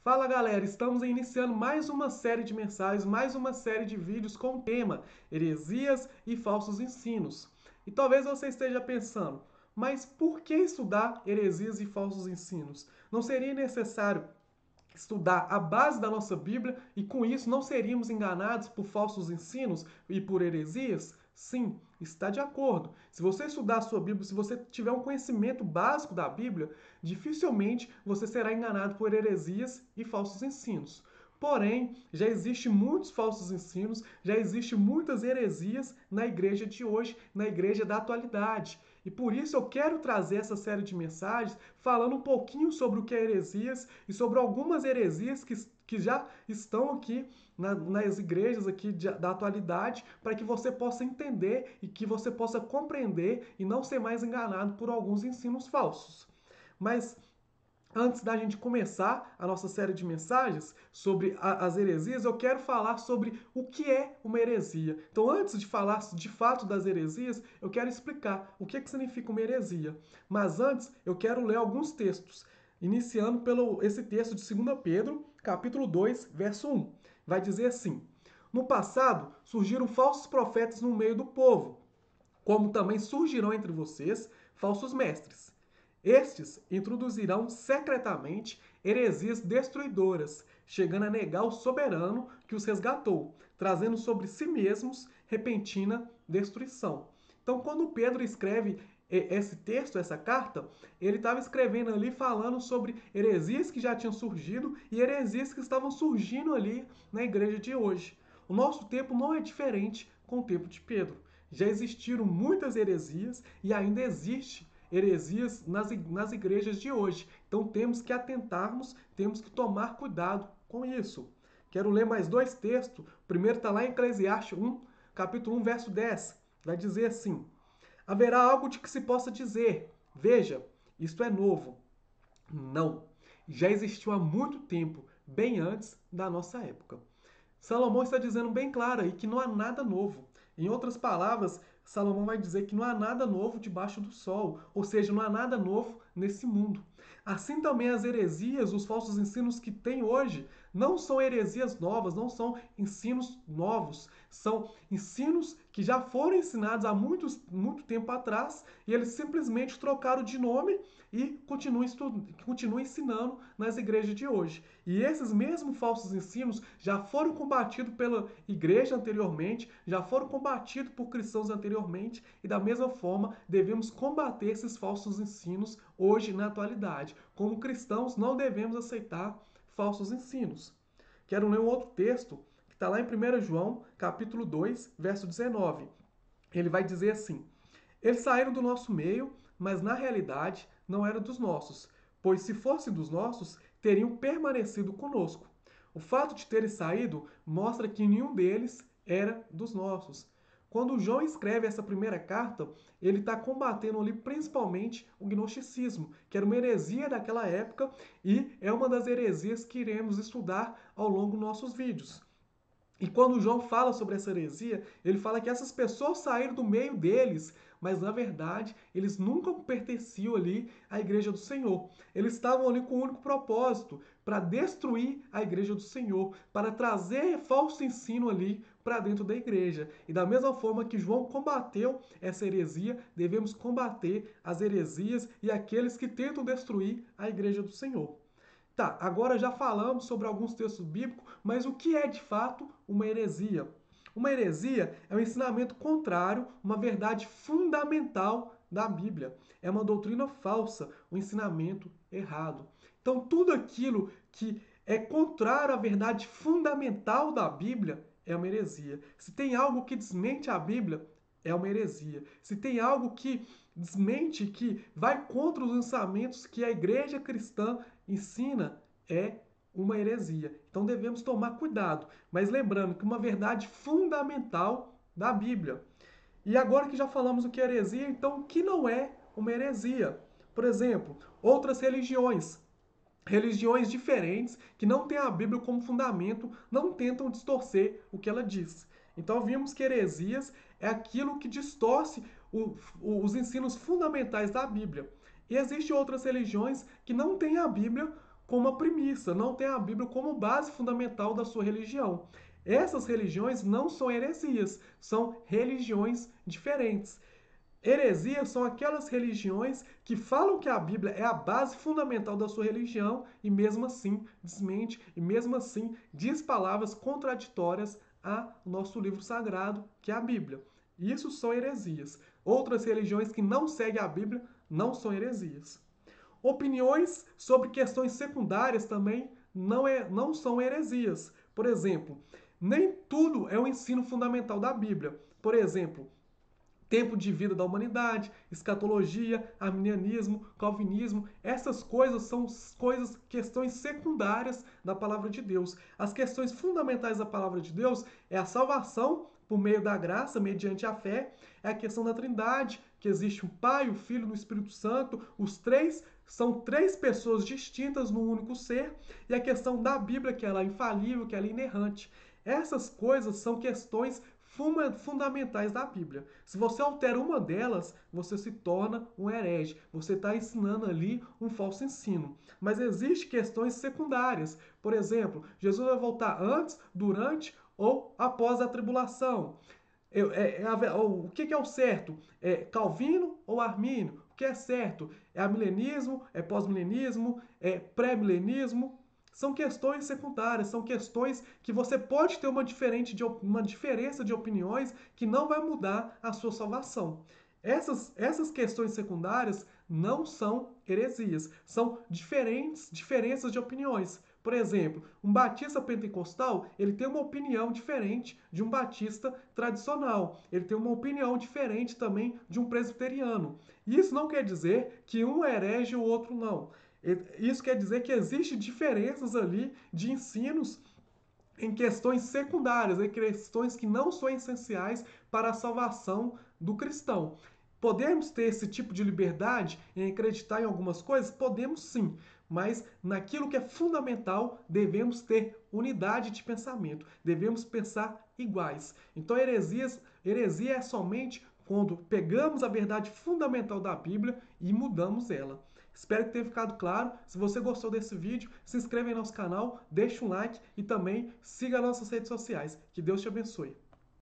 Fala galera, estamos iniciando mais uma série de mensagens, mais uma série de vídeos com o tema heresias e falsos ensinos. E talvez você esteja pensando, mas por que estudar heresias e falsos ensinos? Não seria necessário estudar a base da nossa Bíblia e com isso não seríamos enganados por falsos ensinos e por heresias? Sim, está de acordo. Se você estudar a sua Bíblia, se você tiver um conhecimento básico da Bíblia, dificilmente você será enganado por heresias e falsos ensinos. Porém, já existem muitos falsos ensinos, já existem muitas heresias na igreja de hoje, na igreja da atualidade. E por isso eu quero trazer essa série de mensagens falando um pouquinho sobre o que é heresias e sobre algumas heresias que já estão aqui nas igrejas aqui da atualidade, para que você possa entender e que você possa compreender e não ser mais enganado por alguns ensinos falsos. Mas antes da gente começar a nossa série de mensagens sobre as heresias, eu quero falar sobre o que é uma heresia. Então, antes de falar de fato das heresias, eu quero explicar o que significa uma heresia. Mas antes, eu quero ler alguns textos, iniciando pelo esse texto de 2 Pedro, capítulo 2, verso 1. Vai dizer assim: No passado, surgiram falsos profetas no meio do povo, como também surgirão entre vocês falsos mestres. Estes introduzirão secretamente heresias destruidoras, chegando a negar o soberano que os resgatou, trazendo sobre si mesmos repentina destruição. Então, quando Pedro escreve esse texto, essa carta, ele estava escrevendo ali falando sobre heresias que já tinham surgido e heresias que estavam surgindo ali na igreja de hoje. O nosso tempo não é diferente com o tempo de Pedro. Já existiram muitas heresias e ainda existe heresias nas igrejas de hoje. Então temos que atentarmos, temos que tomar cuidado com isso. Quero ler mais dois textos. O primeiro está lá em Eclesiastes 1, capítulo 1, verso 10. Vai dizer assim: Haverá algo de que se possa dizer, veja, isto é novo. Não, já existiu há muito tempo, bem antes da nossa época. Salomão está dizendo bem claro aí que não há nada novo. Em outras palavras, Salomão vai dizer que não há nada novo debaixo do sol, ou seja, não há nada novo nesse mundo. Assim também as heresias, os falsos ensinos que tem hoje, não são heresias novas, não são ensinos novos, são ensinos que já foram ensinados há muito tempo atrás e eles simplesmente trocaram de nome e continuam ensinando nas igrejas de hoje. E esses mesmos falsos ensinos já foram combatidos pela igreja anteriormente, já foram combatidos por cristãos anteriormente, e da mesma forma devemos combater esses falsos ensinos hoje na atualidade. Como cristãos, não devemos aceitar falsos ensinos. Quero ler um outro texto que está lá em 1 João, capítulo 2, verso 19. Ele vai dizer assim: Eles saíram do nosso meio, mas na realidade não eram dos nossos, pois se fossem dos nossos, teriam permanecido conosco. O fato de terem saído mostra que nenhum deles era dos nossos. Quando João escreve essa primeira carta, ele está combatendo ali principalmente o gnosticismo, que era uma heresia daquela época e é uma das heresias que iremos estudar ao longo dos nossos vídeos. E quando João fala sobre essa heresia, ele fala que essas pessoas saíram do meio deles, mas na verdade eles nunca pertenciam ali à igreja do Senhor. Eles estavam ali com um único propósito, para destruir a igreja do Senhor, para trazer falso ensino ali para dentro da igreja. E da mesma forma que João combateu essa heresia, devemos combater as heresias e aqueles que tentam destruir a igreja do Senhor. Tá, agora já falamos sobre alguns textos bíblicos, mas o que é de fato uma heresia? Uma heresia é um ensinamento contrário, uma verdade fundamental da Bíblia. É uma doutrina falsa, um ensinamento errado. Então, tudo aquilo que é contrário à verdade fundamental da Bíblia é uma heresia. Se tem algo que desmente a Bíblia, é uma heresia. Se tem algo que desmente, que vai contra os ensinamentos que a igreja cristã ensina, é uma heresia. Então devemos tomar cuidado, mas lembrando que uma verdade fundamental da Bíblia. E agora que já falamos o que é heresia, então o que não é uma heresia? Por exemplo, outras religiões. Religiões diferentes que não têm a Bíblia como fundamento, não tentam distorcer o que ela diz. Então vimos que heresias é aquilo que distorce os ensinos fundamentais da Bíblia. E existem outras religiões que não têm a Bíblia como uma premissa, não tem a Bíblia como base fundamental da sua religião. Essas religiões não são heresias, são religiões diferentes. Heresias são aquelas religiões que falam que a Bíblia é a base fundamental da sua religião e mesmo assim desmente e mesmo assim diz palavras contraditórias ao nosso livro sagrado, que é a Bíblia. Isso são heresias. Outras religiões que não seguem a Bíblia não são heresias. Opiniões sobre questões secundárias também não são heresias. Por exemplo, nem tudo é o ensino fundamental da Bíblia. Por exemplo, tempo de vida da humanidade, escatologia, arminianismo, calvinismo, essas coisas são questões secundárias da palavra de Deus. As questões fundamentais da palavra de Deus é a salvação por meio da graça, mediante a fé, é a questão da Trindade, que existe o Pai, o Filho e o Espírito Santo, os três são três pessoas distintas no único ser, e a questão da Bíblia, que ela é infalível, que ela é inerrante. Essas coisas são questões fundamentais da Bíblia. Se você altera uma delas, você se torna um herege. Você está ensinando ali um falso ensino. Mas existem questões secundárias. Por exemplo, Jesus vai voltar antes, durante ou após a tribulação. O que é o certo? É Calvino ou Armínio? O que é certo? É amilenismo? É pós-milenismo? É pré-milenismo? São questões secundárias, são questões que você pode ter uma diferença de opiniões que não vai mudar a sua salvação. Essas questões secundárias não são heresias, são diferenças de opiniões. Por exemplo, um batista pentecostal, ele tem uma opinião diferente de um batista tradicional. Ele tem uma opinião diferente também de um presbiteriano. Isso não quer dizer que um é herege e o outro não. Isso quer dizer que existem diferenças ali de ensinos em questões secundárias, em questões que não são essenciais para a salvação do cristão. Podemos ter esse tipo de liberdade em acreditar em algumas coisas? Podemos sim, mas naquilo que é fundamental, devemos ter unidade de pensamento, devemos pensar iguais. Então, heresia é somente quando pegamos a verdade fundamental da Bíblia e mudamos ela. Espero que tenha ficado claro. Se você gostou desse vídeo, se inscreva em nosso canal, deixe um like e também siga nossas redes sociais. Que Deus te abençoe.